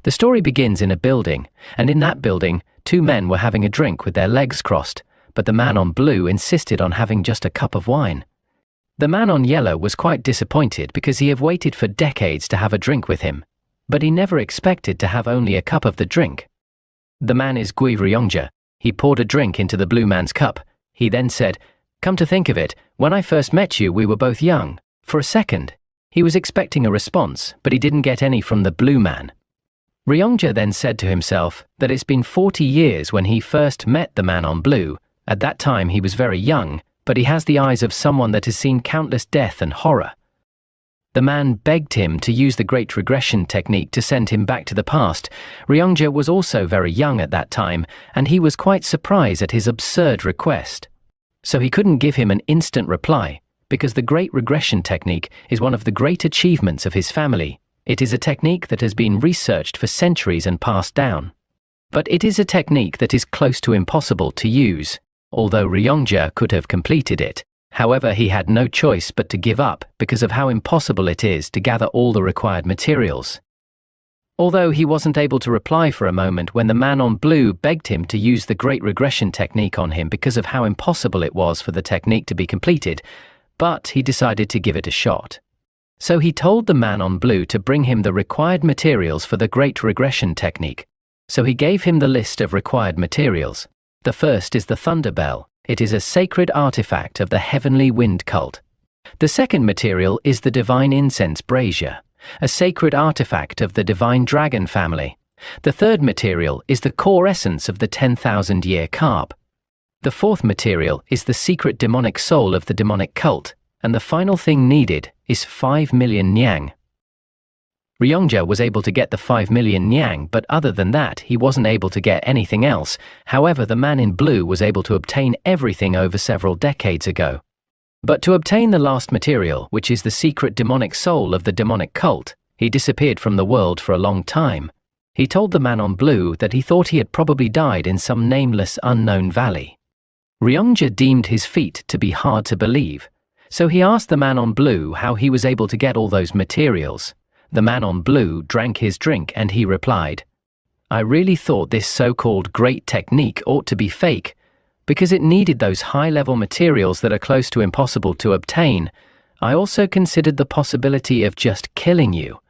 The story begins in a building, and in that building, two men were having a drink with their legs crossed, but the man on blue insisted on having just a cup of wine. The man on yellow was quite disappointed because he had waited for decades to have a drink with him, but he never expected to have only a cup of the drink. The man is Gui Ryongja. He poured a drink into the blue man's cup. He then said, "Come to think of it, when I first met you we were both young." For a second, he was expecting a response, but he didn't get any from the blue man. Ryongja then said to himself that it's been 40 years when he first met the man on blue. At that time he was very young, but he has the eyes of someone that has seen countless death and horror. The man begged him to use the Great Regression technique to send him back to the past. Ryongja was also very young at that time, and he was quite surprised at his absurd request. So he couldn't give him an instant reply, because the Great Regression technique is one of the great achievements of his family. It is a technique that has been researched for centuries and passed down. But it is a technique that is close to impossible to use, although Ryongja could have completed it. However, he had no choice but to give up because of how impossible it is to gather all the required materials. Although he wasn't able to reply for a moment when the man on blue begged him to use the Great Regression technique on him because of how impossible it was for the technique to be completed, but he decided to give it a shot. So he told the man on blue to bring him the required materials for the Great Regression technique. So he gave him the list of required materials. The first is the Thunder Bell. It is a sacred artifact of the Heavenly Wind cult. The second material is the Divine Incense Brazier, a sacred artifact of the Divine Dragon family. The third material is the core essence of the 10,000-year carp. The fourth material is the secret demonic soul of the demonic cult, and the final thing needed is 5 million nyang. Ryongja was able to get the 5 million nyang, but other than that, he wasn't able to get anything else. However, the man in blue was able to obtain everything over several decades ago. But to obtain the last material, which is the secret demonic soul of the demonic cult, he disappeared from the world for a long time. He told the man on blue that he thought he had probably died in some nameless unknown valley. Ryongja deemed his feat to be hard to believe, so he asked the man on blue how he was able to get all those materials. The man on blue drank his drink and he replied, "I really thought this so-called great technique ought to be fake, because it needed those high-level materials that are close to impossible to obtain. I also considered the possibility of just killing you."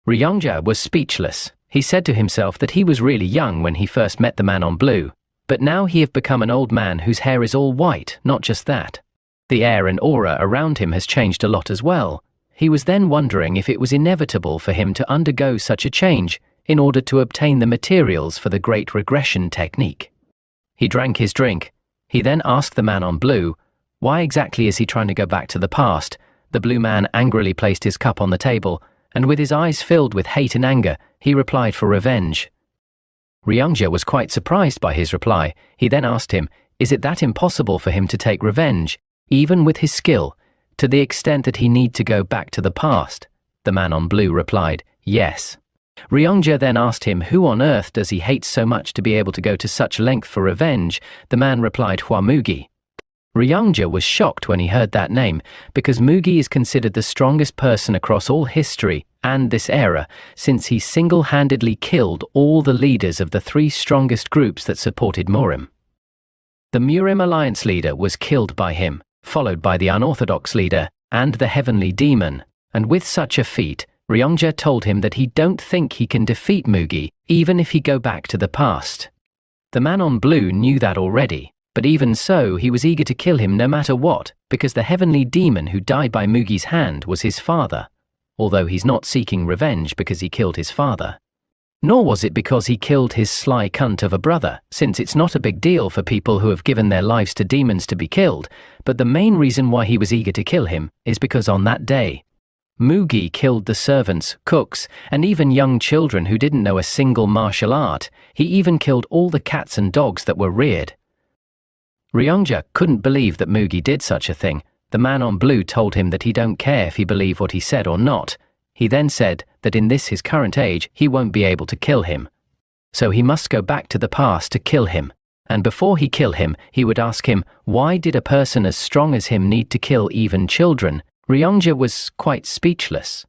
Ryongja was speechless. He said to himself that he was really young when he first met the man on blue, but now he have become an old man whose hair is all white. Not just that. The air and aura around him has changed a lot as well. He was then wondering if it was inevitable for him to undergo such a change in order to obtain the materials for the Great Regression technique. He drank his drink. He then asked the man on blue, why exactly is he trying to go back to the past? The blue man angrily placed his cup on the table, and with his eyes filled with hate and anger, he replied for revenge. Ryongja was quite surprised by his reply. He then asked him, is it that impossible for him to take revenge, even with his skill, to the extent that he need to go back to the past? The man on blue replied, yes. Ryongja then asked him who on earth does he hate so much to be able to go to such length for revenge. The man replied Hwa Mugi. Ryongja was shocked when he heard that name, because Mugi is considered the strongest person across all history and this era, since he single-handedly killed all the leaders of the 3 strongest groups that supported Murim. The Murim Alliance leader was killed by him, followed by the unorthodox leader and the heavenly demon, and with such a feat, Ryongja told him that he don't think he can defeat Mugi, even if he go back to the past. The man on blue knew that already, but even so he was eager to kill him no matter what, because the heavenly demon who died by Mugi's hand was his father, although he's not seeking revenge because he killed his father. Nor was it because he killed his sly cunt of a brother, since it's not a big deal for people who have given their lives to demons to be killed, but the main reason why he was eager to kill him is because on that day, Mugi killed the servants, cooks, and even young children who didn't know a single martial art. He even killed all the cats and dogs that were reared. Ryongja couldn't believe that Mugi did such a thing. The man on blue told him that he don't care if he believed what he said or not. He then said that in this his current age he won't be able to kill him. So he must go back to the past to kill him. And before he kill him, he would ask him, why did a person as strong as him need to kill even children? Ryongja was quite speechless.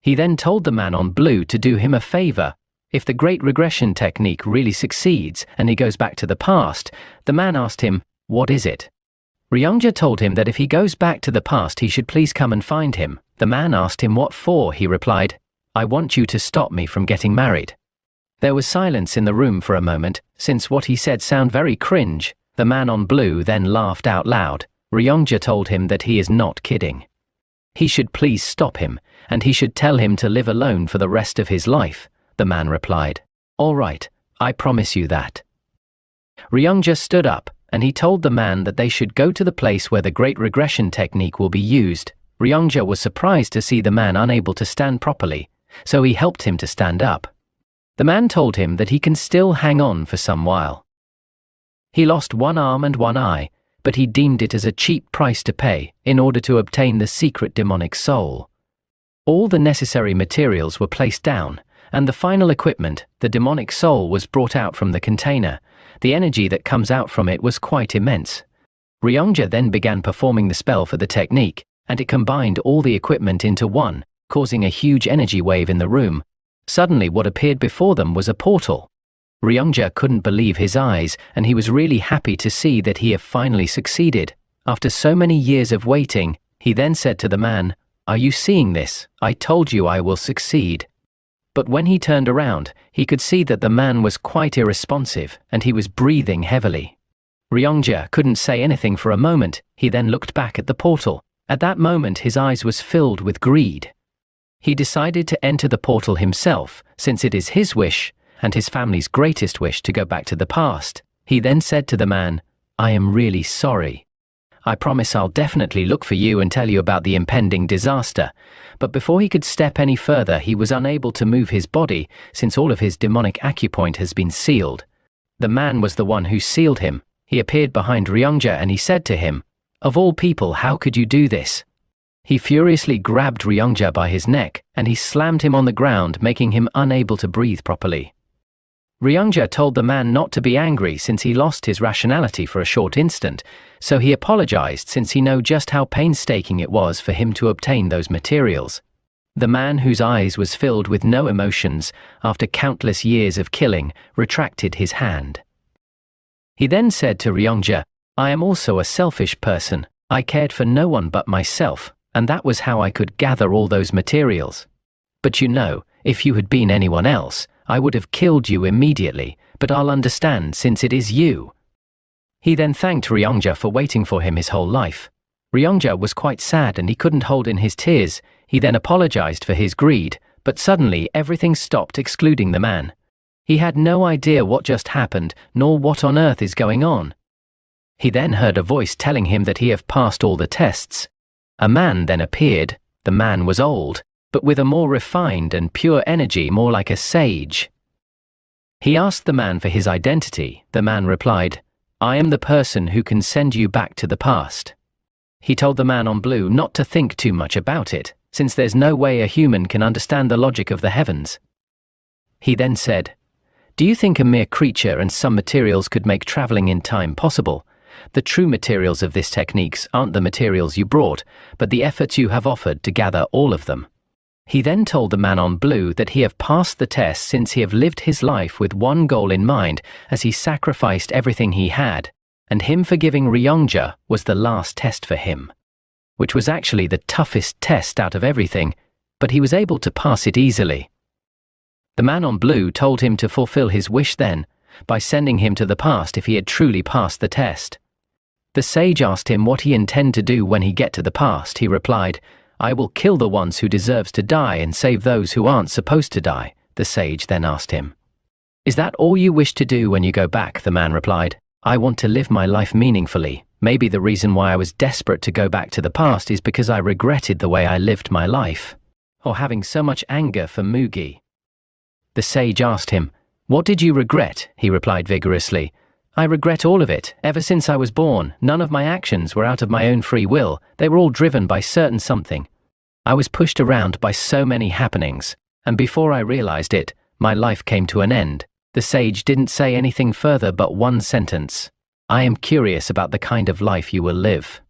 He then told the man on blue to do him a favor. if the Great Regression technique really succeeds and he goes back to the past, the man asked him, "What is it?" Ryongja told him that if he goes back to the past he should please come and find him. The man asked him what for. He replied, "I want you to stop me from getting married." There was silence in the room for a moment, since what he said sounded very cringe. The man on blue then laughed out loud. Ryongja told him that he is not kidding. He should please stop him, and he should tell him to live alone for the rest of his life. The man replied, "All right, I promise you that." Ryongja stood up, and he told the man that they should go to the place where the Great Regression technique will be used. Ryongja was surprised to see the man unable to stand properly, so he helped him to stand up. The man told him that he can still hang on for some while. He lost one arm and one eye, but he deemed it as a cheap price to pay in order to obtain the secret demonic soul. All the necessary materials were placed down, and the final equipment, the demonic soul, was brought out from the container. The energy that comes out from it was quite immense. Ryongja then began performing the spell for the technique, and it combined all the equipment into one, causing a huge energy wave in the room. Suddenly what appeared before them was a portal. Ryongja couldn't believe his eyes, and he was really happy to see that he had finally succeeded. After so many years of waiting, he then said to the man, "Are you seeing this? I told you I will succeed." But when he turned around, he could see that the man was quite irresponsive, and he was breathing heavily. Ryongja couldn't say anything for a moment. He then looked back at the portal. At that moment his eyes was filled with greed. He decided to enter the portal himself, since it is his wish, and his family's greatest wish, to go back to the past. He then said to the man, "I am really sorry. I promise I'll definitely look for you and tell you about the impending disaster." But before he could step any further, he was unable to move his body, since all of his demonic acupoint has been sealed. The man was the one who sealed him. He appeared behind Ryongja and he said to him, "Of all people, how could you do this?" He furiously grabbed Ryongja by his neck, and he slammed him on the ground, making him unable to breathe properly. Ryongja told the man not to be angry since he lost his rationality for a short instant, so he apologized since he knew just how painstaking it was for him to obtain those materials. The man, whose eyes was filled with no emotions after countless years of killing, retracted his hand. He then said to Ryongja, "I am also a selfish person. I cared for no one but myself, and that was how I could gather all those materials. But you know, if you had been anyone else, I would have killed you immediately, but I'll understand since it is you." He then thanked Ryongja for waiting for him his whole life. Ryongja was quite sad and he couldn't hold in his tears. He then apologized for his greed, but suddenly everything stopped excluding the man. He had no idea what just happened, nor what on earth is going on. He then heard a voice telling him that he had passed all the tests. A man then appeared. The man was old, but with a more refined and pure energy, more like a sage. He asked the man for his identity. The man replied, "I am the person who can send you back to the past." He told the man on blue not to think too much about it, since there's no way a human can understand the logic of the heavens. He then said, "Do you think a mere creature and some materials could make traveling in time possible? The true materials of this techniques aren't the materials you brought, but the efforts you have offered to gather all of them." He then told the man on blue that he have passed the test since he have lived his life with one goal in mind, as he sacrificed everything he had, and him forgiving Ryongja was the last test for him, which was actually the toughest test out of everything, but he was able to pass it easily. The man on blue told him to fulfill his wish then, by sending him to the past if he had truly passed the test. The sage asked him what he intended to do when he get to the past. He replied, "I will kill the ones who deserves to die and save those who aren't supposed to die." The sage then asked him, "Is that all you wish to do when you go back?" The man replied, "I want to live my life meaningfully. Maybe the reason why I was desperate to go back to the past is because I regretted the way I lived my life, or having so much anger for Mugi." The sage asked him, "What did you regret?" He replied vigorously, "I regret all of it. Ever since I was born, none of my actions were out of my own free will. They were all driven by certain something. I was pushed around by so many happenings, and before I realized it, my life came to an end." The sage didn't say anything further but one sentence: "I am curious about the kind of life you will live.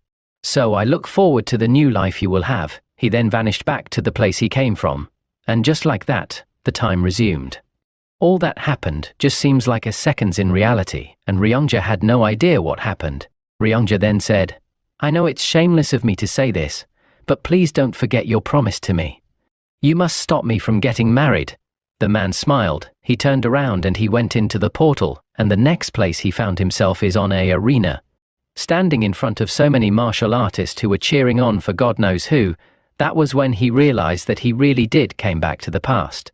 So I look forward to the new life you will have." He then vanished back to the place he came from, and just like that, the time resumed. All that happened just seems like a seconds in reality, and Ryongja had no idea what happened. Ryongja then said, "I know it's shameless of me to say this, but please don't forget your promise to me. You must stop me from getting married." The man smiled, he turned around and he went into the portal, and the next place he found himself is on an arena. Standing in front of so many martial artists who were cheering on for God knows who, that was when he realized that he really did came back to the past.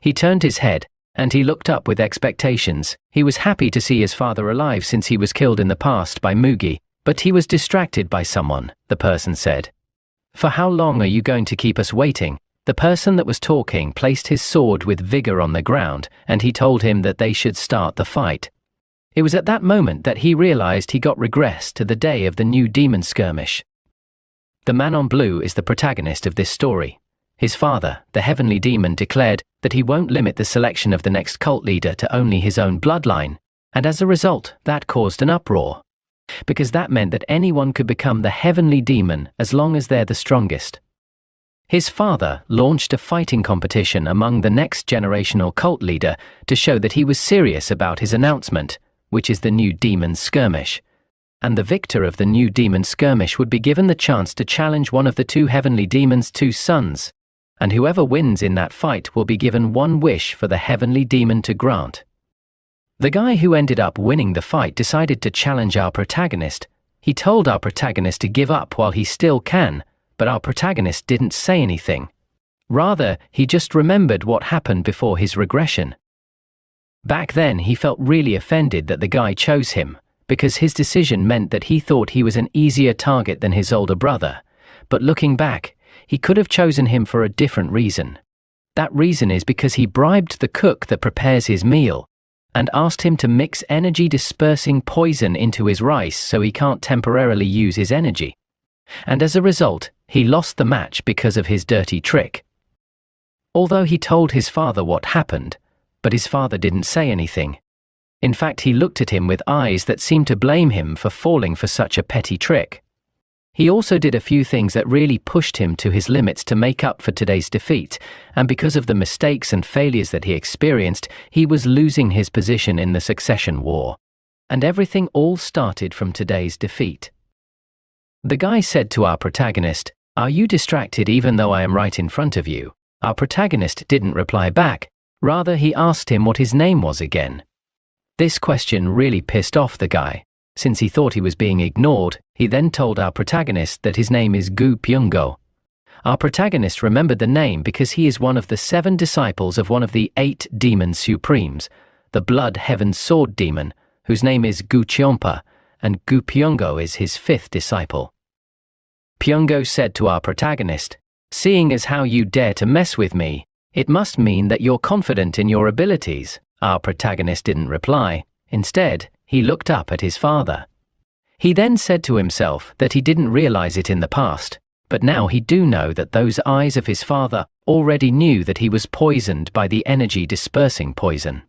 He turned his head, and he looked up with expectations. He was happy to see his father alive since he was killed in the past by Mugi, but he was distracted by someone, the person said. "For how long are you going to keep us waiting?" The person that was talking placed his sword with vigor on the ground, and he told him that they should start the fight. It was at that moment that he realized he got regressed to the day of the new demon skirmish. The man on blue is the protagonist of this story. His father, the heavenly demon, declared that he won't limit the selection of the next cult leader to only his own bloodline, and as a result, that caused an uproar. Because that meant that anyone could become the heavenly demon as long as they're the strongest. His father launched a fighting competition among the next generational cult leader to show that he was serious about his announcement, which is the new demon skirmish. And the victor of the new demon skirmish would be given the chance to challenge one of the two heavenly demons' two sons, and whoever wins in that fight will be given one wish for the heavenly demon to grant. The guy who ended up winning the fight decided to challenge our protagonist. He told our protagonist to give up while he still can, but our protagonist didn't say anything. Rather, he just remembered what happened before his regression. Back then, he felt really offended that the guy chose him, because his decision meant that he thought he was an easier target than his older brother. But looking back, he could have chosen him for a different reason. That reason is because he bribed the cook that prepares his meal, and asked him to mix energy-dispersing poison into his rice so he can't temporarily use his energy. And as a result, he lost the match because of his dirty trick. Although he told his father what happened, but his father didn't say anything. In fact, he looked at him with eyes that seemed to blame him for falling for such a petty trick. He also did a few things that really pushed him to his limits to make up for today's defeat, and because of the mistakes and failures that he experienced, he was losing his position in the succession war. And everything all started from today's defeat. The guy said to our protagonist, "Are you distracted even though I am right in front of you?" Our protagonist didn't reply back. Rather, he asked him what his name was again. This question really pissed off the guy. Since he thought he was being ignored, he then told our protagonist that his name is Gu Pyungo. Our protagonist remembered the name because he is one of the 7 disciples of one of the 8 demon supremes, the Blood Heaven Sword Demon, whose name is Gu Cheompa, and Gu Pyungo is his 5th disciple. Pyungo said to our protagonist, "Seeing as how you dare to mess with me, it must mean that you're confident in your abilities." Our protagonist didn't reply. Instead, he looked up at his father. He then said to himself that he didn't realize it in the past, but now he do know that those eyes of his father already knew that he was poisoned by the energy-dispersing poison.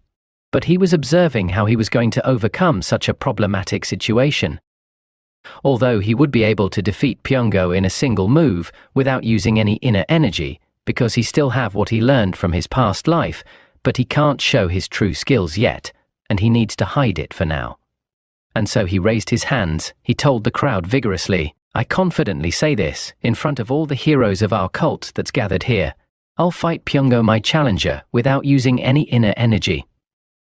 But he was observing how he was going to overcome such a problematic situation. Although he would be able to defeat Pyungo in a single move without using any inner energy, because he still have what he learned from his past life, but he can't show his true skills yet, and he needs to hide it for now. And so he raised his hands, he told the crowd vigorously, "I confidently say this, in front of all the heroes of our cult that's gathered here, I'll fight Pyungo my challenger without using any inner energy."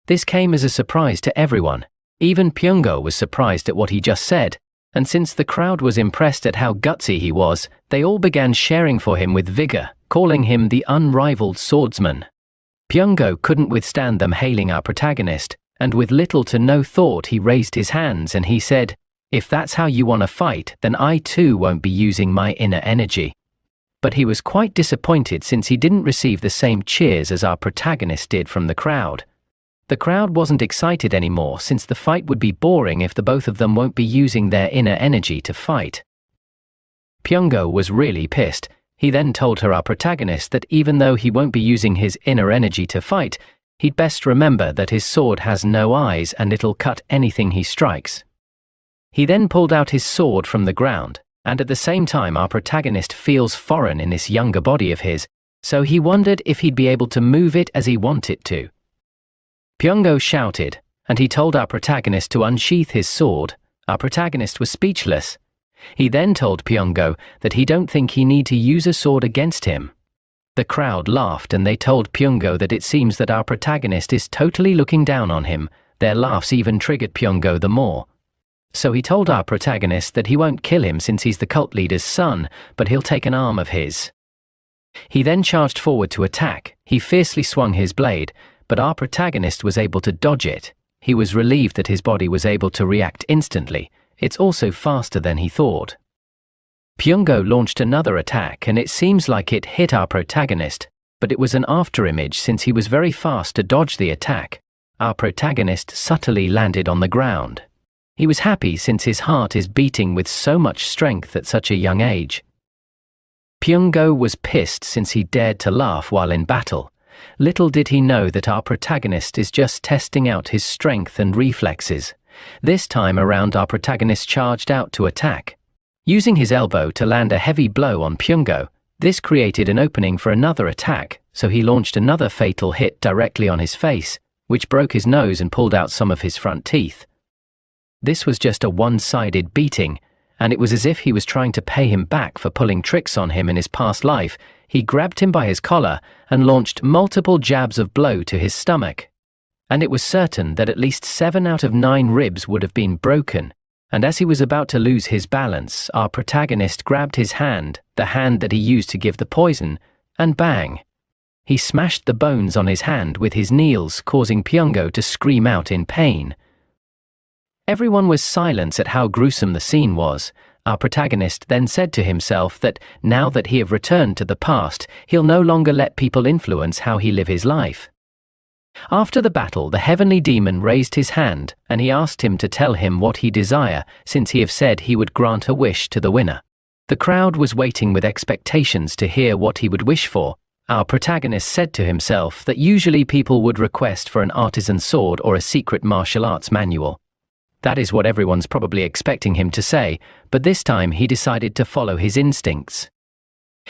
This came as a surprise to everyone. Even Pyungo was surprised at what he just said, and since the crowd was impressed at how gutsy he was, they all began cheering for him with vigor, calling him the unrivaled swordsman. Pyungo couldn't withstand them hailing our protagonist, and with little to no thought he raised his hands and he said, "If that's how you want to fight, then I too won't be using my inner energy." But he was quite disappointed since he didn't receive the same cheers as our protagonist did from the crowd. The crowd wasn't excited anymore since the fight would be boring if the both of them won't be using their inner energy to fight. Pyungo was really pissed. He then told our protagonist that even though he won't be using his inner energy to fight, he'd best remember that his sword has no eyes and it'll cut anything he strikes. He then pulled out his sword from the ground, and at the same time our protagonist feels foreign in this younger body of his, so he wondered if he'd be able to move it as he wanted to. Pyongo shouted, and he told our protagonist to unsheath his sword. Our protagonist was speechless. He then told Pyongo that he don't think he need to use a sword against him. The crowd laughed and they told Pyongo that it seems that our protagonist is totally looking down on him. Their laughs even triggered Pyongo the more. So he told our protagonist that he won't kill him since he's the cult leader's son, but he'll take an arm of his. He then charged forward to attack. He fiercely swung his blade, but our protagonist was able to dodge it. He was relieved that his body was able to react instantly. It's also faster than he thought. Pyongo launched another attack and it seems like it hit our protagonist, but it was an afterimage since he was very fast to dodge the attack. Our protagonist subtly landed on the ground. He was happy since his heart is beating with so much strength at such a young age. Pyongo was pissed since he dared to laugh while in battle. Little did he know that our protagonist is just testing out his strength and reflexes. This time around our protagonist charged out to attack. Using his elbow to land a heavy blow on Pyongo, this created an opening for another attack, so he launched another fatal hit directly on his face, which broke his nose and pulled out some of his front teeth. This was just a one-sided beating, and it was as if he was trying to pay him back for pulling tricks on him in his past life. He grabbed him by his collar and launched multiple jabs of blow to his stomach. And it was certain that at least 7 out of 9 ribs would have been broken, and as he was about to lose his balance, our protagonist grabbed his hand, the hand that he used to give the poison, and bang! He smashed the bones on his hand with his nails, causing Pyongo to scream out in pain. Everyone was silent at how gruesome the scene was. Our protagonist then said to himself that now that he have returned to the past, he'll no longer let people influence how he live his life. After the battle, the heavenly demon raised his hand, and he asked him to tell him what he desire, since he have said he would grant a wish to the winner. The crowd was waiting with expectations to hear what he would wish for. Our protagonist said to himself that usually people would request for an artisan sword or a secret martial arts manual. That is what everyone's probably expecting him to say, but this time he decided to follow his instincts.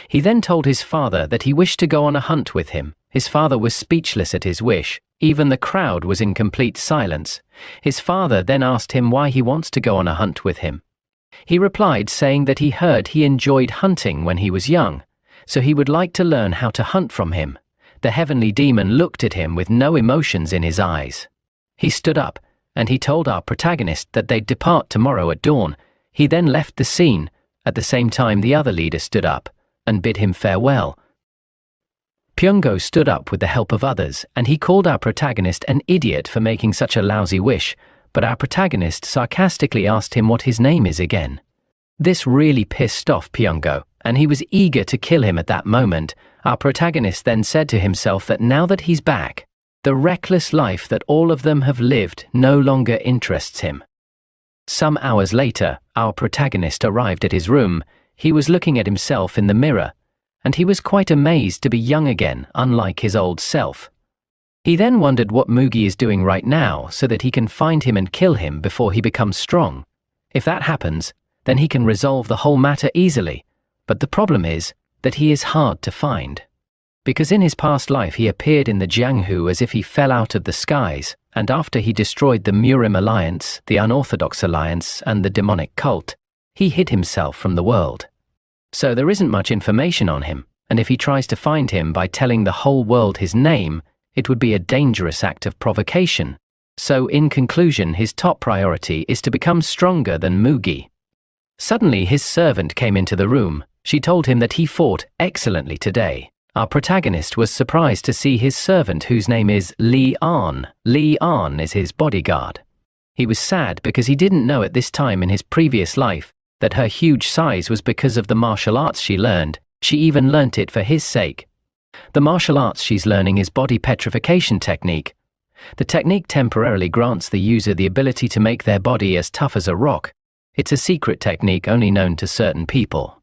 He then told his father that he wished to go on a hunt with him. His father was speechless at his wish. Even the crowd was in complete silence. His father then asked him why he wants to go on a hunt with him. He replied saying that he heard he enjoyed hunting when he was young, so he would like to learn how to hunt from him. The heavenly demon looked at him with no emotions in his eyes. He stood up, and he told our protagonist that they'd depart tomorrow at dawn. He then left the scene. At the same time, the other leader stood up and bid him farewell. Pyongo stood up with the help of others, and he called our protagonist an idiot for making such a lousy wish, but our protagonist sarcastically asked him what his name is again. This really pissed off Pyongo, and he was eager to kill him at that moment. Our protagonist then said to himself that now that he's back, the reckless life that all of them have lived no longer interests him. Some hours later, our protagonist arrived at his room. He was looking at himself in the mirror, and he was quite amazed to be young again, unlike his old self. He then wondered what Mugi is doing right now so that he can find him and kill him before he becomes strong. If that happens, then he can resolve the whole matter easily, but the problem is that he is hard to find. Because in his past life he appeared in the Jianghu as if he fell out of the skies, and after he destroyed the Murim Alliance, the Unorthodox Alliance, and the demonic cult, he hid himself from the world. So there isn't much information on him, and if he tries to find him by telling the whole world his name, it would be a dangerous act of provocation. So in conclusion, his top priority is to become stronger than Mugi. Suddenly his servant came into the room. She told him that he fought excellently today. Our protagonist was surprised to see his servant, whose name is Li An. Li An is his bodyguard. He was sad because he didn't know at this time in his previous life that her huge size was because of the martial arts she learned. She even learnt it for his sake. The martial arts she's learning is body petrification technique. The technique temporarily grants the user the ability to make their body as tough as a rock. It's a secret technique only known to certain people.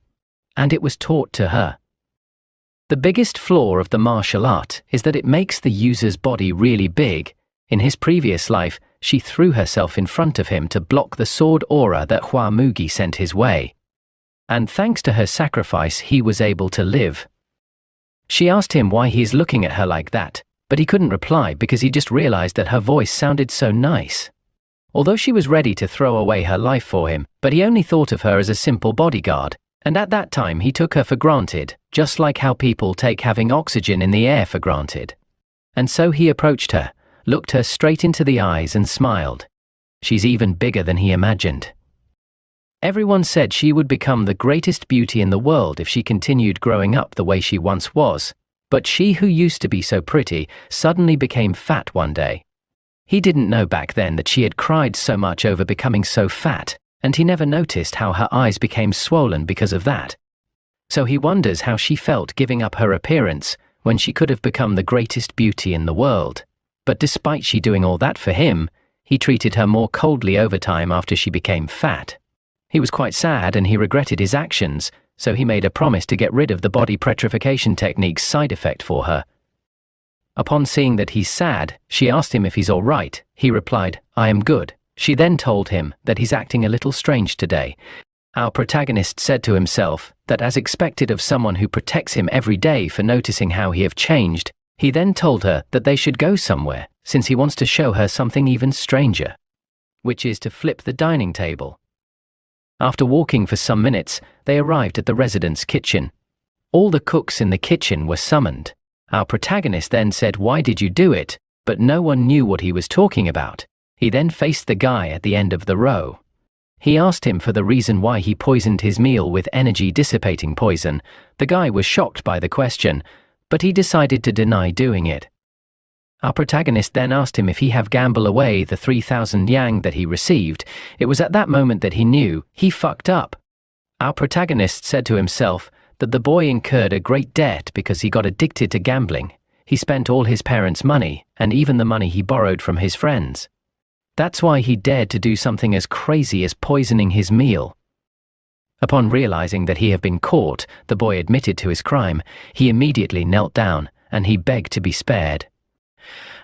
And it was taught to her. The biggest flaw of the martial art is that it makes the user's body really big. In his previous life, she threw herself in front of him to block the sword aura that Hwa Mugi sent his way. And thanks to her sacrifice, he was able to live. She asked him why he is looking at her like that. but he couldn't reply because he just realized that her voice sounded so nice. Although she was ready to throw away her life for him, but he only thought of her as a simple bodyguard, and at that time he took her for granted, just like how people take having oxygen in the air for granted. And so he approached her, looked her straight into the eyes and smiled. She's even bigger than he imagined. Everyone said she would become the greatest beauty in the world if she continued growing up the way she once was, but she who used to be so pretty suddenly became fat one day. He didn't know back then that she had cried so much over becoming so fat, and he never noticed how her eyes became swollen because of that. So he wonders how she felt giving up her appearance when she could have become the greatest beauty in the world. But despite she doing all that for him, he treated her more coldly over time after she became fat. He was quite sad and he regretted his actions, so he made a promise to get rid of the body petrification technique's side effect for her. Upon seeing that he's sad, she asked him if he's all right. He replied, "I am good." She then told him that he's acting a little strange today. Our protagonist said to himself that, as expected of someone who protects him every day for noticing how he have changed, he then told her that they should go somewhere, since he wants to show her something even stranger, which is to flip the dining table. After walking for some minutes, they arrived at the resident's kitchen. All the cooks in the kitchen were summoned. Our protagonist then said, "Why did you do it?" But no one knew what he was talking about. He then faced the guy at the end of the row. He asked him for the reason why he poisoned his meal with energy-dissipating poison. The guy was shocked by the question, but he decided to deny doing it. Our protagonist then asked him if he have gamble away the 3,000 yang that he received. It was at that moment that he knew he fucked up. Our protagonist said to himself that the boy incurred a great debt because he got addicted to gambling. He spent all his parents' money, and even the money he borrowed from his friends. That's why he dared to do something as crazy as poisoning his meal. Upon realizing that he had been caught, the boy admitted to his crime. He immediately knelt down, and he begged to be spared.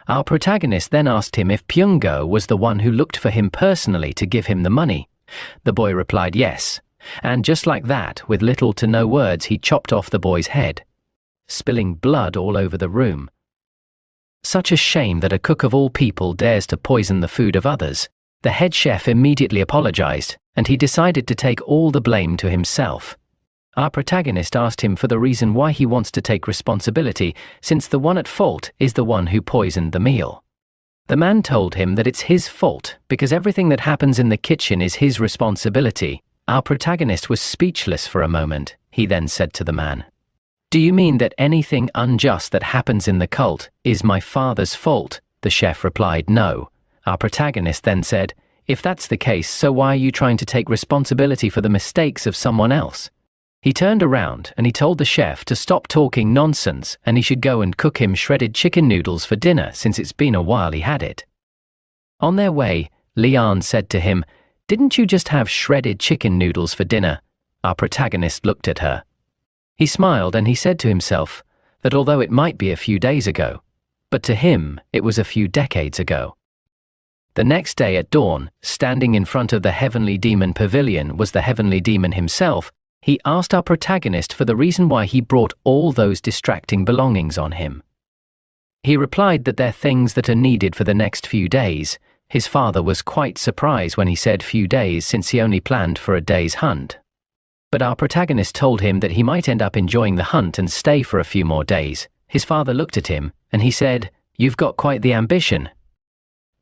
Our protagonist then asked him if Pyungo was the one who looked for him personally to give him the money. The boy replied yes, and just like that, with little to no words, he chopped off the boy's head, spilling blood all over the room. Such a shame that a cook of all people dares to poison the food of others. The head chef immediately apologized, and he decided to take all the blame to himself. Our protagonist asked him for the reason why he wants to take responsibility, since the one at fault is the one who poisoned the meal. The man told him that it's his fault because everything that happens in the kitchen is his responsibility. Our protagonist was speechless for a moment. He then said to the man, "Do you mean that anything unjust that happens in the cult is my father's fault?" The chef replied, "No." Our protagonist then said, "If that's the case, so why are you trying to take responsibility for the mistakes of someone else?" He turned around and he told the chef to stop talking nonsense and he should go and cook him shredded chicken noodles for dinner since it's been a while he had it. On their way, Lian said to him, "Didn't you just have shredded chicken noodles for dinner?" Our protagonist looked at her. He smiled and he said to himself that although it might be a few days ago, but to him it was a few decades ago. The next day at dawn, standing in front of the Heavenly Demon Pavilion was the Heavenly Demon himself. He asked our protagonist for the reason why he brought all those distracting belongings on him. He replied that they're things that are needed for the next few days. His father was quite surprised when he said few days since he only planned for a day's hunt. But our protagonist told him that he might end up enjoying the hunt and stay for a few more days. His father looked at him and he said, "You've got quite the ambition."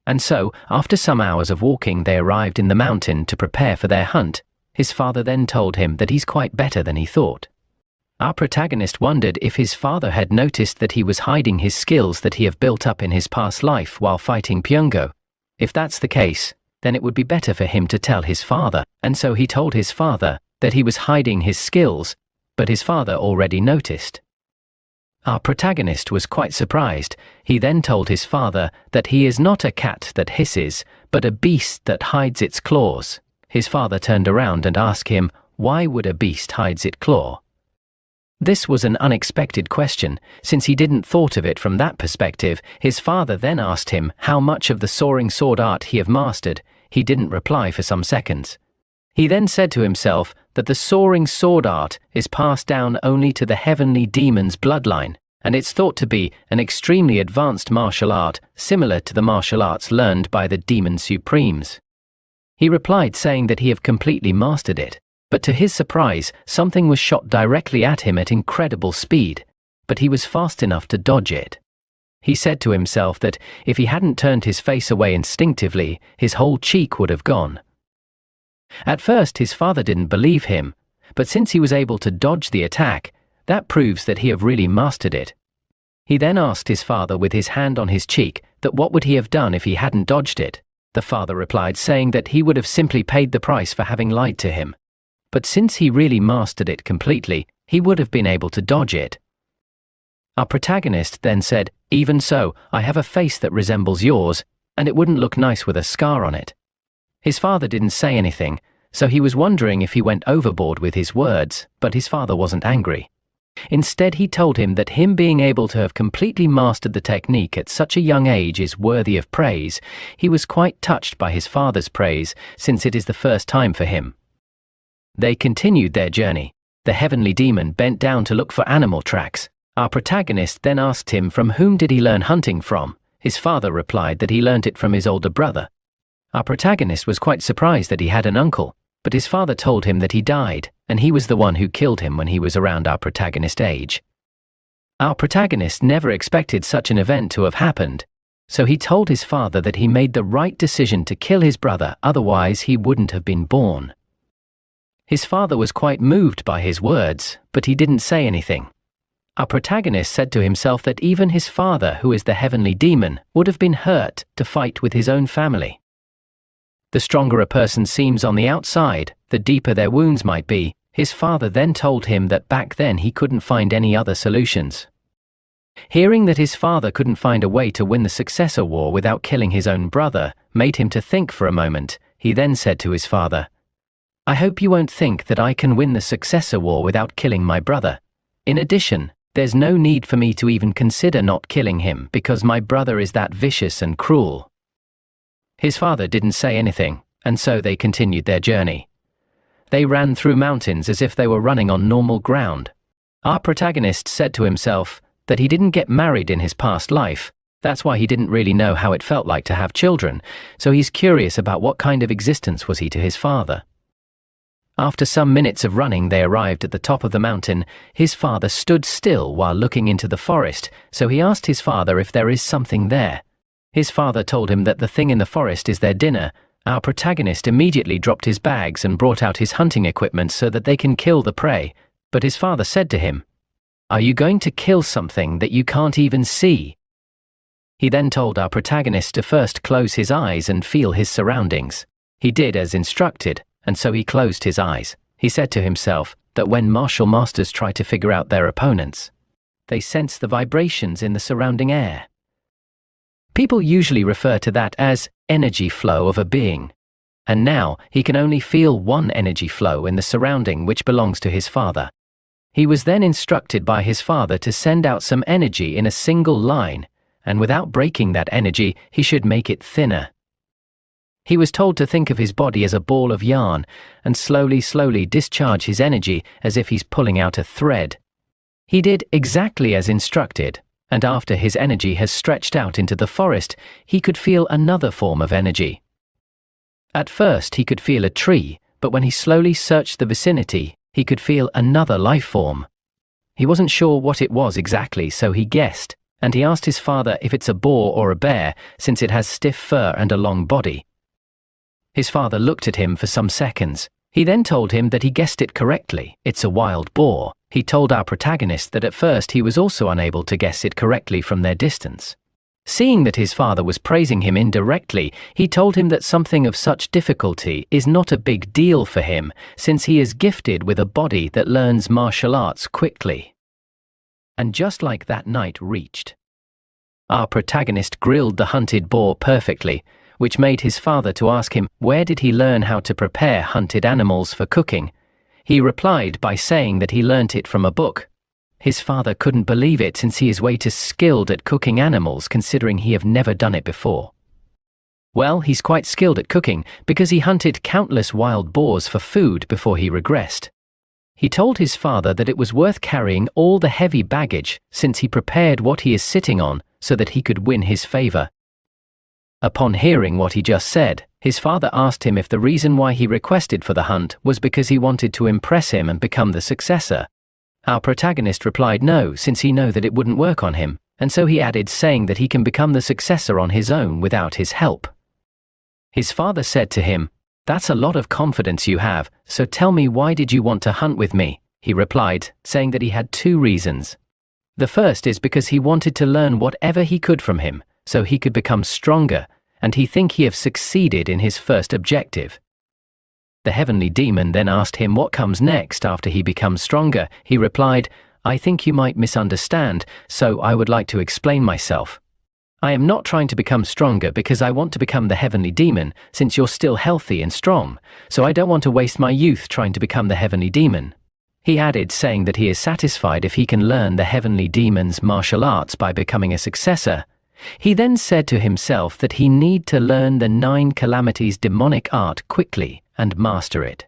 And so, after some hours of walking, they arrived in the mountain to prepare for their hunt. His father then told him that he's quite better than he thought. Our protagonist wondered if his father had noticed that he was hiding his skills that he have built up in his past life while fighting Pyungo. If that's the case, then it would be better for him to tell his father, and so he told his father that he was hiding his skills, but his father already noticed. Our protagonist was quite surprised. He then told his father that he is not a cat that hisses, but a beast that hides its claws. His father turned around and asked him, why would a beast hide its claw? This was an unexpected question, since he didn't thought of it from that perspective. His father then asked him how much of the soaring sword art he have mastered. He didn't reply for some seconds. He then said to himself that the soaring sword art is passed down only to the heavenly demon's bloodline, and it's thought to be an extremely advanced martial art similar to the martial arts learned by the Demon Supremes. He replied saying that he had completely mastered it, but to his surprise, something was shot directly at him at incredible speed, but he was fast enough to dodge it. He said to himself that if he hadn't turned his face away instinctively, his whole cheek would have gone. At first, his father didn't believe him, but since he was able to dodge the attack, that proves that he had really mastered it. He then asked his father with his hand on his cheek that what would he have done if he hadn't dodged it. The father replied saying that he would have simply paid the price for having lied to him. But since he really mastered it completely, he would have been able to dodge it. Our protagonist then said, "Even so, I have a face that resembles yours, and it wouldn't look nice with a scar on it." His father didn't say anything, so he was wondering if he went overboard with his words, but his father wasn't angry. Instead, he told him that him being able to have completely mastered the technique at such a young age is worthy of praise. He was quite touched by his father's praise, since it is the first time for him. They continued their journey. The heavenly demon bent down to look for animal tracks. Our protagonist then asked him from whom did he learn hunting from. His father replied that he learnt it from his older brother. Our protagonist was quite surprised that he had an uncle, but his father told him that he died, and he was the one who killed him when he was around our protagonist's age. Our protagonist never expected such an event to have happened, so he told his father that he made the right decision to kill his brother, otherwise he wouldn't have been born. His father was quite moved by his words, but he didn't say anything. Our protagonist said to himself that even his father, who is the heavenly demon, would have been hurt to fight with his own family. The stronger a person seems on the outside, the deeper their wounds might be. His father then told him that back then he couldn't find any other solutions. Hearing that his father couldn't find a way to win the successor war without killing his own brother made him to think for a moment. He then said to his father, "I hope you won't think that I can win the successor war without killing my brother. In addition, there's no need for me to even consider not killing him because my brother is that vicious and cruel." His father didn't say anything, and so they continued their journey. They ran through mountains as if they were running on normal ground. Our protagonist said to himself that he didn't get married in his past life. That's why he didn't really know how it felt like to have children, so he's curious about what kind of existence was he to his father. After some minutes of running, they arrived at the top of the mountain. His father stood still while looking into the forest, so he asked his father if there is something there. His father told him that the thing in the forest is their dinner. Our protagonist immediately dropped his bags and brought out his hunting equipment so that they can kill the prey, but his father said to him, "Are you going to kill something that you can't even see?" He then told our protagonist to first close his eyes and feel his surroundings. He did as instructed, and so he closed his eyes. He said to himself that when martial masters try to figure out their opponents, they sense the vibrations in the surrounding air. People usually refer to that as energy flow of a being. And now he can only feel one energy flow in the surrounding which belongs to his father. He was then instructed by his father to send out some energy in a single line, and without breaking that energy, he should make it thinner. He was told to think of his body as a ball of yarn and slowly discharge his energy as if he's pulling out a thread. He did exactly as instructed, and after his energy has stretched out into the forest, he could feel another form of energy. At first he could feel a tree, but when he slowly searched the vicinity, he could feel another life form. He wasn't sure what it was exactly, so he guessed, and he asked his father if it's a boar or a bear, since it has stiff fur and a long body. His father looked at him for some seconds. He then told him that he guessed it correctly. It's a wild boar. He told our protagonist that at first he was also unable to guess it correctly from their distance. Seeing that his father was praising him indirectly, he told him that something of such difficulty is not a big deal for him, since he is gifted with a body that learns martial arts quickly. And just like that night reached, our protagonist grilled the hunted boar perfectly, which made his father to ask him where did he learn how to prepare hunted animals for cooking. He replied by saying that he learnt it from a book. His father couldn't believe it since he is way too skilled at cooking animals considering he have never done it before. Well, he's quite skilled at cooking because he hunted countless wild boars for food before he regressed. He told his father that it was worth carrying all the heavy baggage since he prepared what he is sitting on so that he could win his favor. Upon hearing what he just said, his father asked him if the reason why he requested for the hunt was because he wanted to impress him and become the successor. Our protagonist replied no, since he knew that it wouldn't work on him, and so he added, saying that he can become the successor on his own without his help. His father said to him, "That's a lot of confidence you have, so tell me, why did you want to hunt with me?" He replied, saying that he had 2 reasons. The first is because he wanted to learn whatever he could from him, so he could become stronger, and he think he have succeeded in his first objective. The heavenly demon then asked him what comes next after he becomes stronger. He replied, "I think you might misunderstand, so I would like to explain myself. I am not trying to become stronger because I want to become the heavenly demon, since you're still healthy and strong, so I don't want to waste my youth trying to become the heavenly demon." He added, saying that he is satisfied if he can learn the heavenly demon's martial arts by becoming a successor. He then said to himself that he need to learn the 9 calamities demonic art quickly and master it.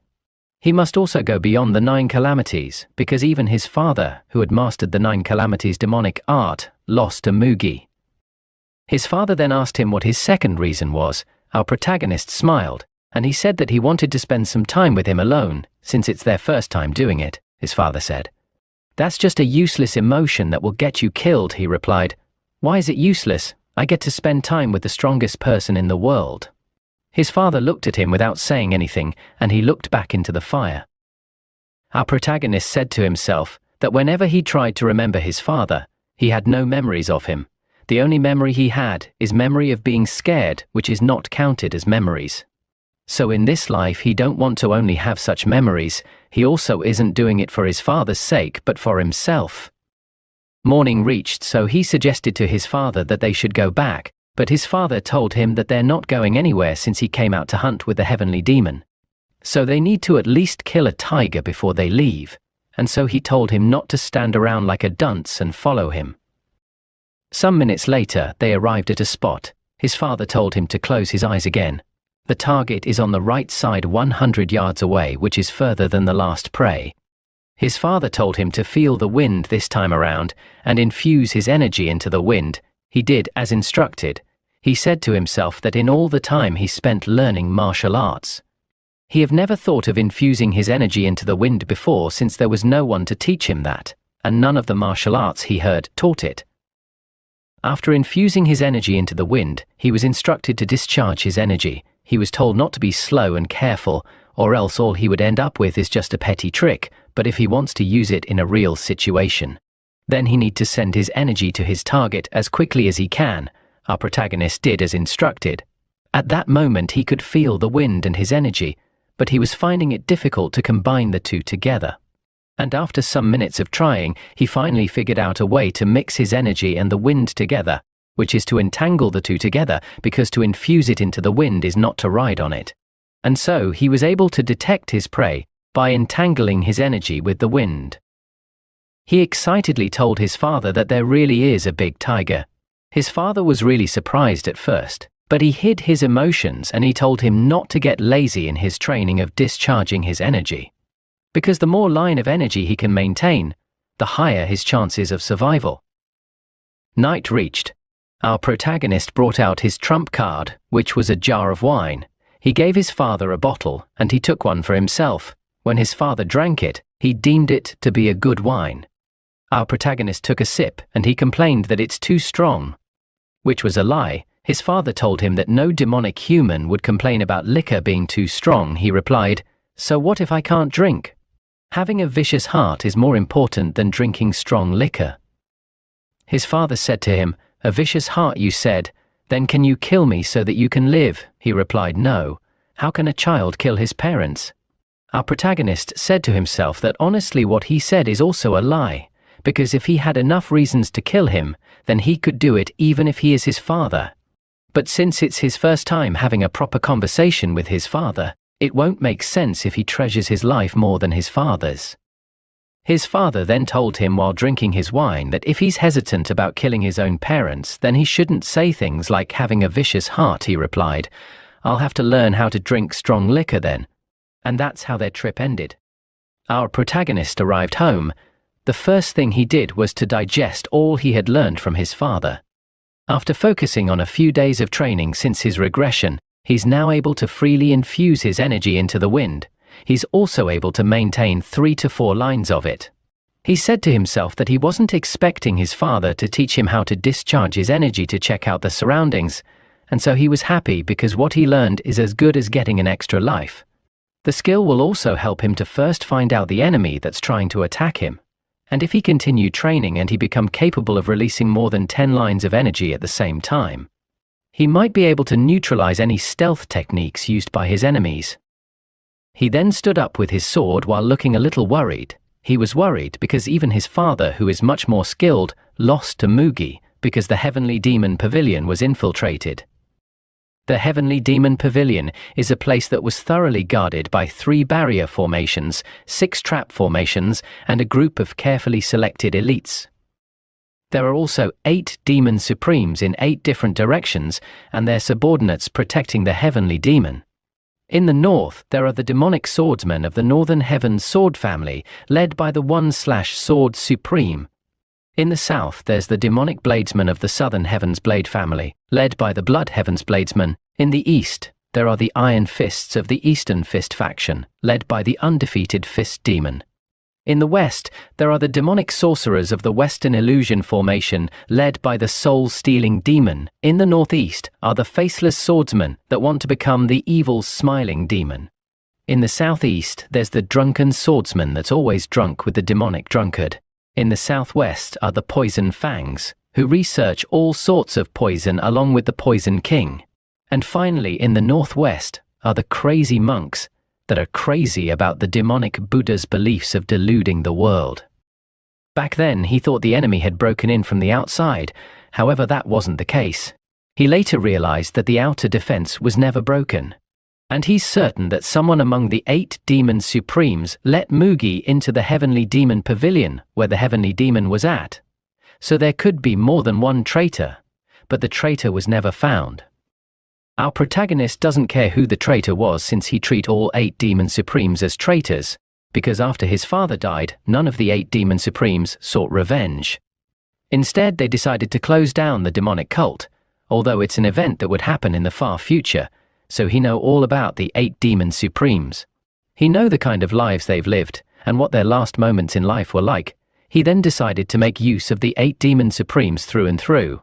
He must also go beyond the 9 calamities, because even his father, who had mastered the 9 calamities demonic art, lost to Mugi. His father then asked him what his second reason was. Our protagonist smiled, and he said that he wanted to spend some time with him alone, since it's their first time doing it, his father said. "That's just a useless emotion that will get you killed," he replied. "Why is it useless? I get to spend time with the strongest person in the world." His father looked at him without saying anything, and he looked back into the fire. Our protagonist said to himself that whenever he tried to remember his father, he had no memories of him. The only memory he had is memory of being scared, which is not counted as memories. So in this life he don't want to only have such memories, he also isn't doing it for his father's sake but for himself. Morning reached, so he suggested to his father that they should go back, but his father told him that they're not going anywhere since he came out to hunt with the heavenly demon. So they need to at least kill a tiger before they leave, and so he told him not to stand around like a dunce and follow him. Some minutes later, they arrived at a spot. His father told him to close his eyes again. The target is on the right side 100 yards away, which is further than the last prey. His father told him to feel the wind this time around and infuse his energy into the wind. He did as instructed. He said to himself that in all the time he spent learning martial arts, he have never thought of infusing his energy into the wind before, since there was no one to teach him that, and none of the martial arts he heard taught it. After infusing his energy into the wind, he was instructed to discharge his energy. He was told not to be slow and careful, or else all he would end up with is just a petty trick, but if he wants to use it in a real situation, then he need to send his energy to his target as quickly as he can. Our protagonist did as instructed. At that moment he could feel the wind and his energy, but he was finding it difficult to combine the two together. And after some minutes of trying, he finally figured out a way to mix his energy and the wind together, which is to entangle the two together, because to infuse it into the wind is not to ride on it. And so he was able to detect his prey by entangling his energy with the wind. He excitedly told his father that there really is a big tiger. His father was really surprised at first, but he hid his emotions and he told him not to get lazy in his training of discharging his energy, because the more line of energy he can maintain, the higher his chances of survival. Night reached. Our protagonist brought out his trump card, which was a jar of wine. He gave his father a bottle, and he took one for himself. When his father drank it, he deemed it to be a good wine. Our protagonist took a sip, and he complained that it's too strong, which was a lie. His father told him that no demonic human would complain about liquor being too strong. He replied, "So what if I can't drink? Having a vicious heart is more important than drinking strong liquor." His father said to him, "A vicious heart, you said? Then can you kill me so that you can live?" He replied, "No. How can a child kill his parents?" Our protagonist said to himself that honestly what he said is also a lie, because if he had enough reasons to kill him, then he could do it even if he is his father. But since it's his first time having a proper conversation with his father, it won't make sense if he treasures his life more than his father's. His father then told him while drinking his wine that if he's hesitant about killing his own parents, then he shouldn't say things like having a vicious heart. He replied, "I'll have to learn how to drink strong liquor then." And that's how their trip ended. Our protagonist arrived home. The first thing he did was to digest all he had learned from his father. After focusing on a few days of training since his regression, he's now able to freely infuse his energy into the wind. He's also able to maintain 3 to 4 lines of it. He said to himself that he wasn't expecting his father to teach him how to discharge his energy to check out the surroundings, and so he was happy because what he learned is as good as getting an extra life. The skill will also help him to first find out the enemy that's trying to attack him. And if he continued training and he become capable of releasing more than 10 lines of energy at the same time, he might be able to neutralize any stealth techniques used by his enemies. He then stood up with his sword while looking a little worried. He was worried because even his father, who is much more skilled, lost to Mugi because the Heavenly Demon Pavilion was infiltrated. The Heavenly Demon Pavilion is a place that was thoroughly guarded by 3 barrier formations, 6 trap formations, and a group of carefully selected elites. There are also 8 Demon Supremes in 8 different directions, and their subordinates protecting the Heavenly Demon. In the north, there are the demonic swordsmen of the Northern Heaven's sword family, led by the 1/Sword Supreme. In the south, there's the demonic bladesmen of the Southern Heaven's blade family, led by the Blood Heaven's bladesmen. In the east, there are the Iron Fists of the Eastern Fist faction, led by the undefeated Fist Demon. In the west, there are the demonic sorcerers of the Western Illusion formation, led by the Soul-Stealing Demon. In the northeast are the Faceless Swordsmen that want to become the evil Smiling Demon. In the southeast, there's the Drunken Swordsman that's always drunk with the demonic drunkard. In the southwest are the Poison Fangs, who research all sorts of poison along with the Poison King. And finally, in the northwest are the Crazy Monks, that are crazy about the demonic Buddha's beliefs of deluding the world. Back then, he thought the enemy had broken in from the outside. However, that wasn't the case. He later realized that the outer defense was never broken. And he's certain that someone among the 8 Demon Supremes let Mugi into the Heavenly Demon Pavilion where the Heavenly Demon was at. So there could be more than one traitor, but the traitor was never found. Our protagonist doesn't care who the traitor was since he treats all 8 Demon Supremes as traitors, because after his father died, none of the 8 Demon Supremes sought revenge. Instead, they decided to close down the demonic cult, although it's an event that would happen in the far future, so he know all about the 8 Demon Supremes. He know the kind of lives they've lived, and what their last moments in life were like. He then decided to make use of the 8 Demon Supremes through and through.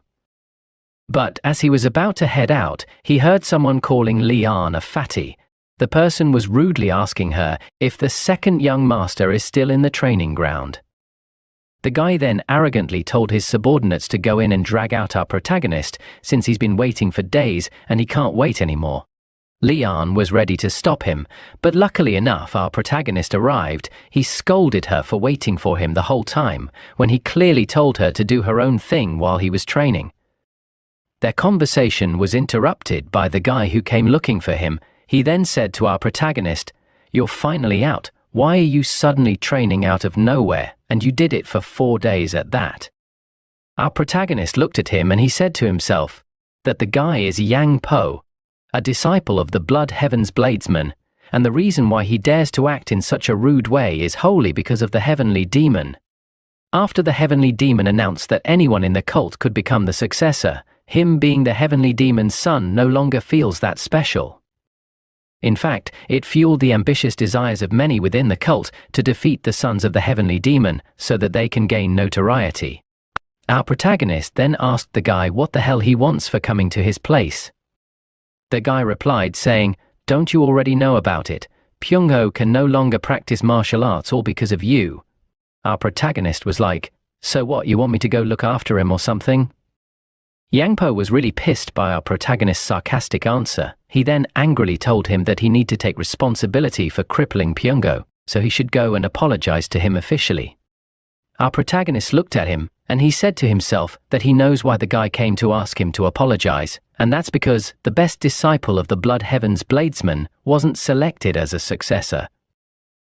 But as he was about to head out, he heard someone calling Lian a fatty. The person was rudely asking her if the second young master is still in the training ground. The guy then arrogantly told his subordinates to go in and drag out our protagonist, since he's been waiting for days and he can't wait anymore. Lian was ready to stop him, but luckily enough our protagonist arrived. He scolded her for waiting for him the whole time, when he clearly told her to do her own thing while he was training. Their conversation was interrupted by the guy who came looking for him. He then said to our protagonist, "You're finally out. Why are you suddenly training out of nowhere, and you did it for 4 days at that?" Our protagonist looked at him and he said to himself that the guy is Yang Po, a disciple of the Blood Heaven's bladesman, and the reason why he dares to act in such a rude way is wholly because of the Heavenly Demon. After the Heavenly Demon announced that anyone in the cult could become the successor, him being the Heavenly Demon's son no longer feels that special. In fact, it fueled the ambitious desires of many within the cult to defeat the sons of the Heavenly Demon so that they can gain notoriety. Our protagonist then asked the guy what the hell he wants for coming to his place. The guy replied saying, "Don't you already know about it? Pyongho can no longer practice martial arts all because of you." Our protagonist was like, "So what, you want me to go look after him or something?" Yangpo was really pissed by our protagonist's sarcastic answer. He then angrily told him that he need to take responsibility for crippling Pyongho, so he should go and apologize to him officially. Our protagonist looked at him, and he said to himself that he knows why the guy came to ask him to apologize, and that's because the best disciple of the Blood Heaven's bladesman wasn't selected as a successor.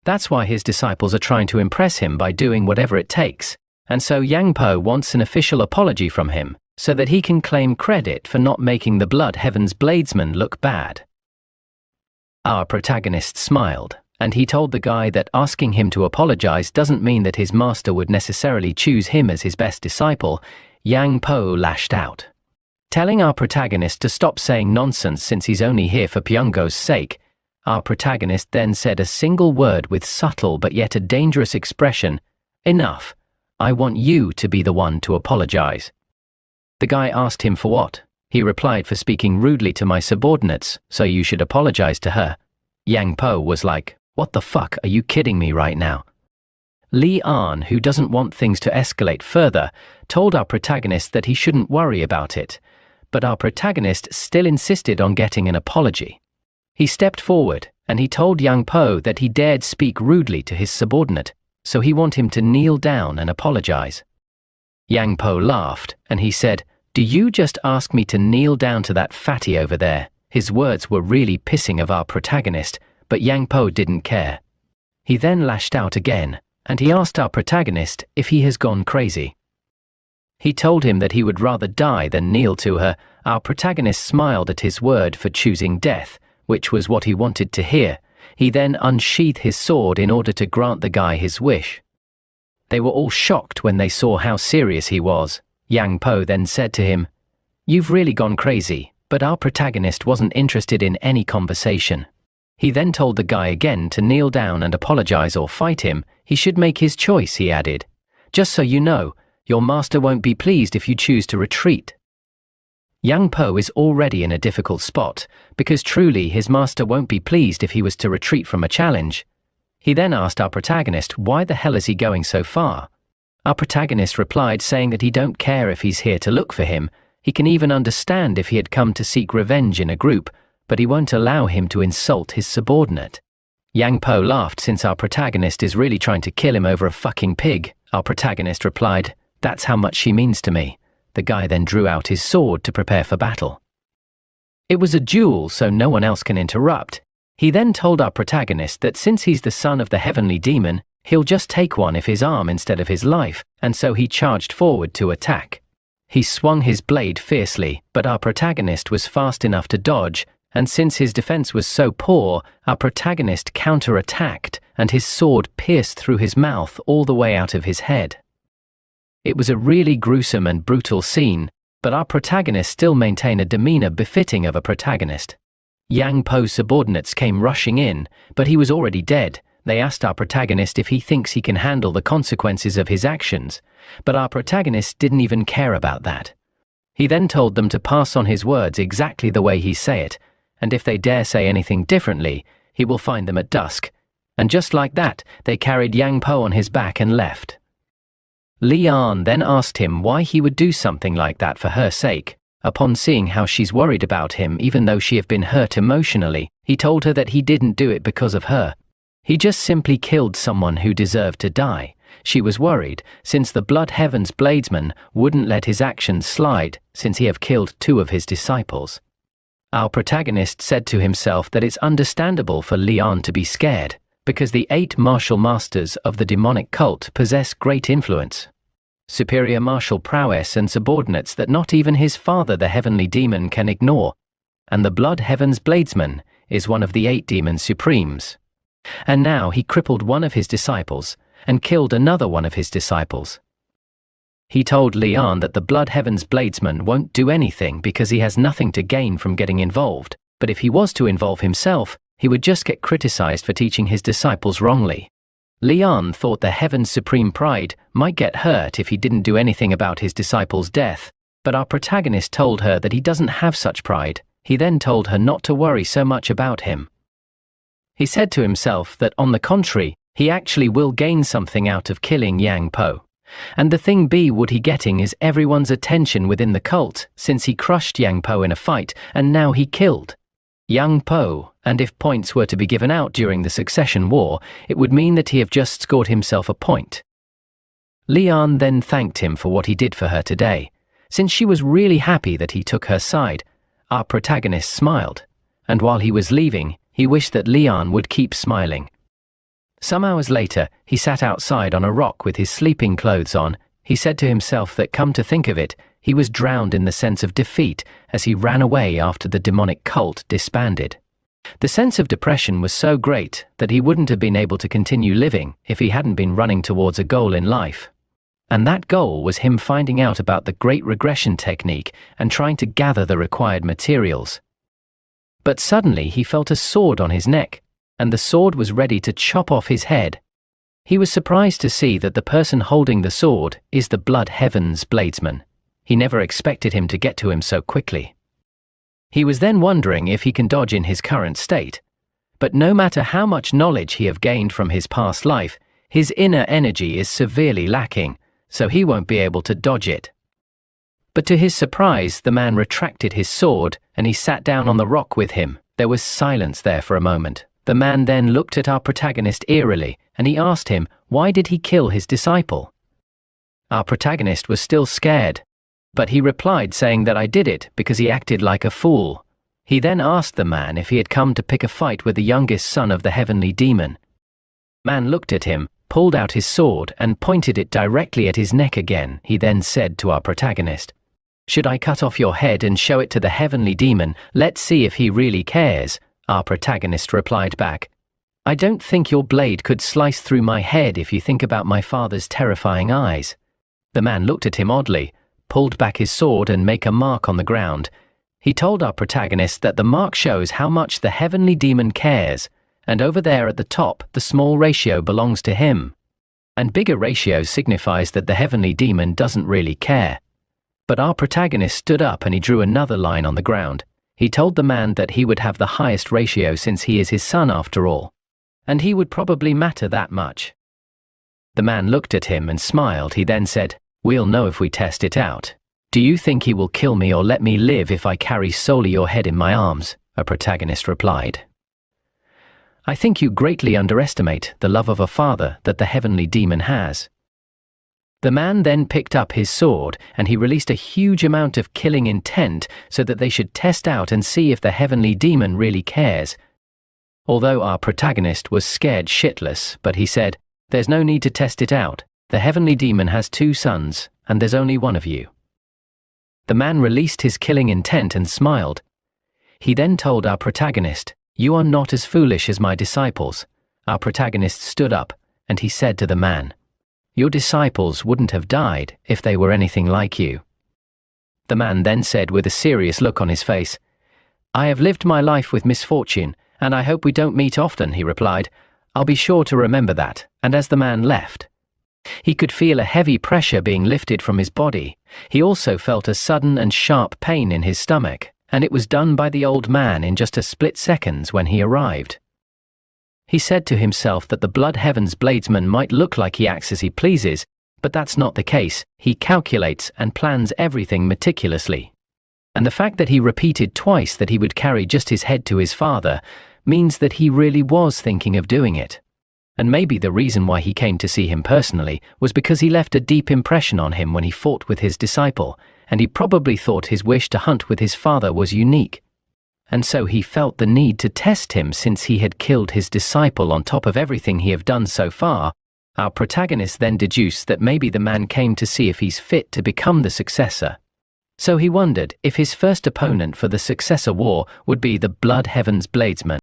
That's why his disciples are trying to impress him by doing whatever it takes, and so Yangpo wants an official apology from him, so that he can claim credit for not making the Blood Heaven's bladesman look bad. Our protagonist smiled, and he told the guy that asking him to apologize doesn't mean that his master would necessarily choose him as his best disciple. Yang Po lashed out, telling our protagonist to stop saying nonsense since he's only here for Pyongo's sake. Our protagonist then said a single word with subtle but yet a dangerous expression. Enough. I want you to be the one to apologize. The guy asked him for what. He replied, for speaking rudely to my subordinates, so you should apologize to her. Yang Po was like, what the fuck, are you kidding me right now? Li An, who doesn't want things to escalate further, told our protagonist that he shouldn't worry about it, but our protagonist still insisted on getting an apology. He stepped forward, and he told Yang Po that he dared speak rudely to his subordinate, so he wanted him to kneel down and apologize. Yang Po laughed, and he said, do you just ask me to kneel down to that fatty over there? His words were really pissing of our protagonist, but Yang Po didn't care. He then lashed out again, and he asked our protagonist if he has gone crazy. He told him that he would rather die than kneel to her. Our protagonist smiled at his word for choosing death, which was what he wanted to hear. He then unsheathed his sword in order to grant the guy his wish. They were all shocked when they saw how serious he was. Yang Po then said to him, you've really gone crazy, but our protagonist wasn't interested in any conversation. He then told the guy again to kneel down and apologize or fight him. He should make his choice, he added. Just so you know, your master won't be pleased if you choose to retreat. Yang Po is already in a difficult spot, because truly his master won't be pleased if he was to retreat from a challenge. He then asked our protagonist why the hell is he going so far. Our protagonist replied saying that he don't care if he's here to look for him. He can even understand if he had come to seek revenge in a group, but he won't allow him to insult his subordinate. Yang Po laughed since our protagonist is really trying to kill him over a fucking pig. Our protagonist replied, that's how much she means to me. The guy then drew out his sword to prepare for battle. It was a duel, so no one else can interrupt. He then told our protagonist that since he's the son of the heavenly demon, he'll just take one of his arm instead of his life, and so he charged forward to attack. He swung his blade fiercely, but our protagonist was fast enough to dodge, and since his defense was so poor, our protagonist counter-attacked, and his sword pierced through his mouth all the way out of his head. It was a really gruesome and brutal scene, but our protagonist still maintained a demeanor befitting of a protagonist. Yang Po's subordinates came rushing in, but he was already dead. They asked our protagonist if he thinks he can handle the consequences of his actions, but our protagonist didn't even care about that. He then told them to pass on his words exactly the way he say it, and if they dare say anything differently, he will find them at dusk. And just like that, they carried Yang Po on his back and left. Li An then asked him why he would do something like that for her sake. Upon seeing how she's worried about him even though she have been hurt emotionally, he told her that he didn't do it because of her. He just simply killed someone who deserved to die. She was worried, since the Blood Heaven's bladesman wouldn't let his actions slide, since he have killed 2 of his disciples. Our protagonist said to himself that it's understandable for Li An to be scared, because the 8 martial masters of the demonic cult possess great influence, superior martial prowess and subordinates that not even his father the heavenly demon can ignore, and the Blood Heaven's bladesman is one of the 8 demon supremes. And now he crippled one of his disciples, and killed another one of his disciples. He told Li An that the Blood Heaven's bladesman won't do anything because he has nothing to gain from getting involved, but if he was to involve himself, he would just get criticized for teaching his disciples wrongly. Li An thought the Heaven's supreme pride might get hurt if he didn't do anything about his disciples' death, but our protagonist told her that he doesn't have such pride. He then told her not to worry so much about him. He said to himself that on the contrary, he actually will gain something out of killing Yang Po. And the thing would he getting is everyone's attention within the cult, since he crushed Yang Po in a fight, and now he killed Yang Po, and if points were to be given out during the succession war, it would mean that he have just scored himself a point. Li An then thanked him for what he did for her today. Since she was really happy that he took her side, our protagonist smiled, and while he was leaving, he wished that Li An would keep smiling. Some hours later, he sat outside on a rock with his sleeping clothes on. He said to himself that, come to think of it, he was drowned in the sense of defeat as he ran away after the demonic cult disbanded. The sense of depression was so great that he wouldn't have been able to continue living if he hadn't been running towards a goal in life. And that goal was him finding out about the Great Regression technique and trying to gather the required materials. But suddenly he felt a sword on his neck, and the sword was ready to chop off his head. He was surprised to see that the person holding the sword is the Blood Heaven's bladesman. He never expected him to get to him so quickly. He was then wondering if he can dodge in his current state. But no matter how much knowledge he have gained from his past life, his inner energy is severely lacking, so he won't be able to dodge it. But to his surprise, the man retracted his sword and he sat down on the rock with him. There was silence there for a moment. The man then looked at our protagonist eerily and he asked him, why did he kill his disciple? Our protagonist was still scared, but he replied saying that I did it because he acted like a fool. He then asked the man if he had come to pick a fight with the youngest son of the heavenly demon. Man looked at him, pulled out his sword and pointed it directly at his neck again. He then said to our protagonist, should I cut off your head and show it to the heavenly demon? Let's see if he really cares. Our protagonist replied back, I don't think your blade could slice through my head if you think about my father's terrifying eyes. The man looked at him oddly, pulled back his sword and make a mark on the ground. He told our protagonist that the mark shows how much the heavenly demon cares, and over there at the top, the small ratio belongs to him. And bigger ratio signifies that the heavenly demon doesn't really care. But our protagonist stood up and he drew another line on the ground. He told the man that he would have the highest ratio since he is his son after all, and he would probably matter that much. The man looked at him and smiled. He then said, we'll know if we test it out. Do you think he will kill me or let me live if I carry solely your head in my arms? Our protagonist replied. I think you greatly underestimate the love of a father that the heavenly demon has. The man then picked up his sword and he released a huge amount of killing intent so that they should test out and see if the heavenly demon really cares. Although our protagonist was scared shitless, but he said, there's no need to test it out. The heavenly demon has 2 sons, and there's only one of you. The man released his killing intent and smiled. He then told our protagonist, you are not as foolish as my disciples. Our protagonist stood up, and he said to the man, your disciples wouldn't have died if they were anything like you. The man then said with a serious look on his face, I have lived my life with misfortune, and I hope we don't meet often, he replied. I'll be sure to remember that. And as the man left, he could feel a heavy pressure being lifted from his body. He also felt a sudden and sharp pain in his stomach, and it was done by the old man in just a split seconds when he arrived. He said to himself that the Blood Heaven's bladesman might look like he acts as he pleases, but that's not the case. He calculates and plans everything meticulously. And the fact that he repeated twice that he would carry just his head to his father means that he really was thinking of doing it. And maybe the reason why he came to see him personally was because he left a deep impression on him when he fought with his disciple, and he probably thought his wish to hunt with his father was unique. And so he felt the need to test him since he had killed his disciple on top of everything he had done so far. Our protagonist then deduced that maybe the man came to see if he's fit to become the successor. So he wondered if his first opponent for the successor war would be the Blood Heaven's bladesman.